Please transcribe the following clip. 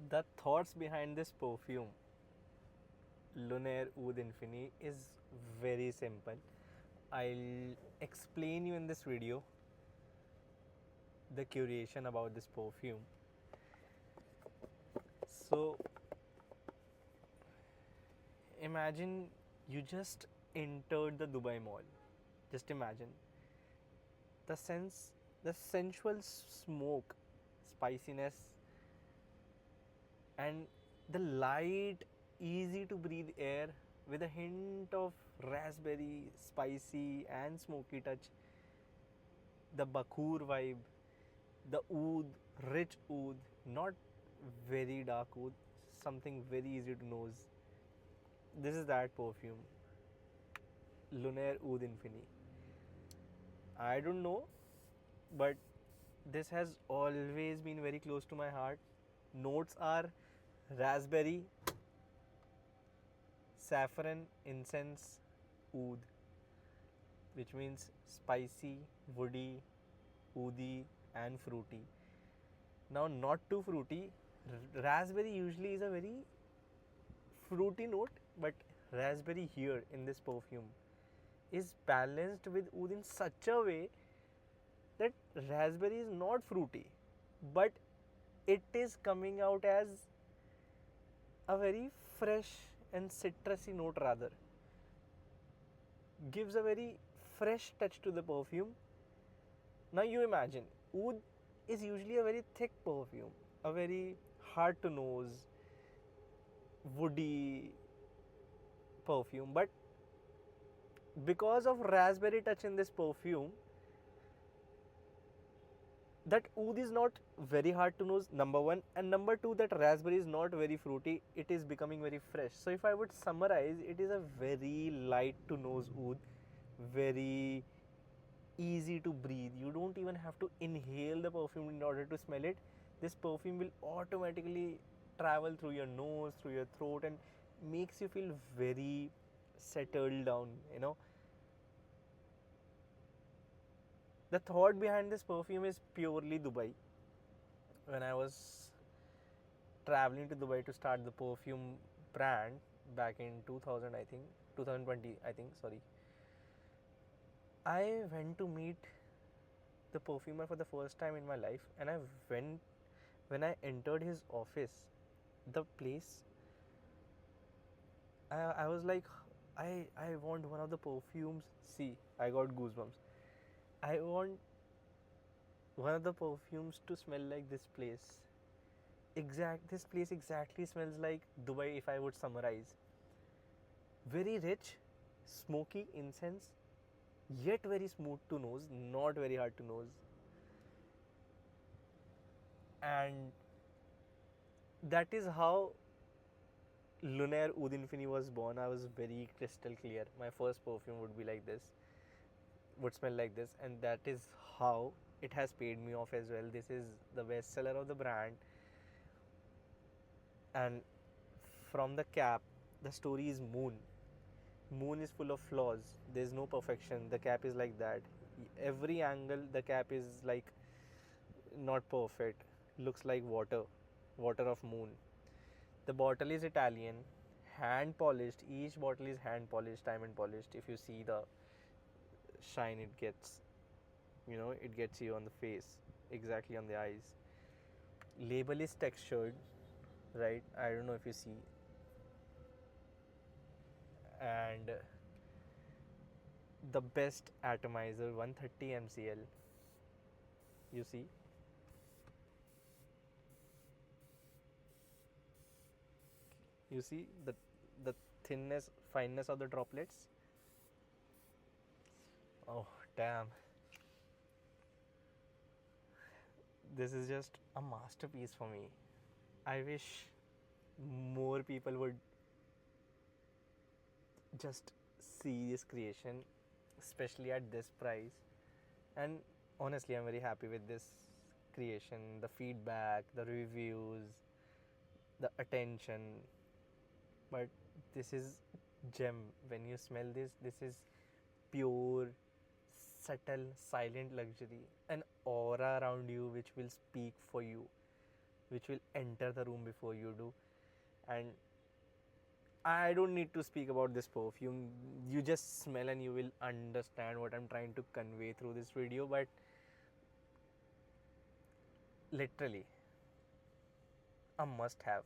The thoughts behind this perfume, Lunaire Oud Infini, is very simple. I'll explain you in this video the curation about this perfume. So, imagine you just entered the Dubai Mall. Just imagine the sense, the sensual smoke, spiciness, and the light, easy to breathe air with a hint of raspberry, spicy, and smoky touch. The Bakur vibe, the oud, rich oud, not very dark oud, something very easy to nose. This is that perfume, Lunaire Oud Infini. I don't know, but this has always been very close to my heart. Notes are raspberry, saffron, incense, oud, which means spicy, woody, oudi, and fruity. Now, not too fruity. Raspberry usually is a very fruity note, but raspberry here in this perfume is balanced with oud in such a way that raspberry is not fruity, but it is coming out as a very fresh and citrusy note, rather gives a very fresh touch to the perfume. Now you imagine, oud is usually a very thick perfume, a very hard to nose, woody perfume, but because of raspberry touch in this perfume, that oud is not very hard to nose, number one, and number two, that raspberry is not very fruity, it is becoming very fresh. So if I would summarize, it is a very light to nose oud, very easy to breathe. You don't even have to inhale the perfume in order to smell it. This perfume will automatically travel through your nose, through your throat, and makes you feel very settled down, you know. The thought behind this perfume is purely Dubai. When I was traveling to Dubai to start the perfume brand back in 2000, I think, 2020, I think, sorry, I went to meet the perfumer for the first time in my life, and when I entered his office, the place, I was like, I want one of the perfumes. See, I got goosebumps. I want one of the perfumes to smell like this place. This place exactly smells like Dubai if I would summarize. Very rich, smoky incense, yet very smooth to nose, not very hard to nose. And that is how Lunaire Oud Infini was born. I was very crystal clear. My first perfume would be like this, would smell like this, and that is how it has paid me off as well. This is the best seller of the brand, and from the cap, the story is Moon. Moon is full of flaws. There's no perfection. The cap is like that. Every angle, the cap is like not perfect. Looks like water, water of moon. The bottle is Italian, hand polished. Each bottle is hand polished, diamond polished. If you see the shine, it gets, it gets you on the face, exactly on the eyes. Label is textured, right? I don't know if you see. And the best atomizer, 130 mcl. You see, the thinness, fineness of the droplets. Oh damn, this is just a masterpiece for me. I wish more people would just see this creation, especially at this price. And honestly, I'm very happy with this creation, the feedback, the reviews, the attention. But this is gem. When you smell this, this is pure, subtle, silent luxury, an aura around you which will speak for you. which will enter the room before you do. And I don't need to speak about this perfume. You just smell and you will understand what I'm trying to convey through this video. But literally, a must have.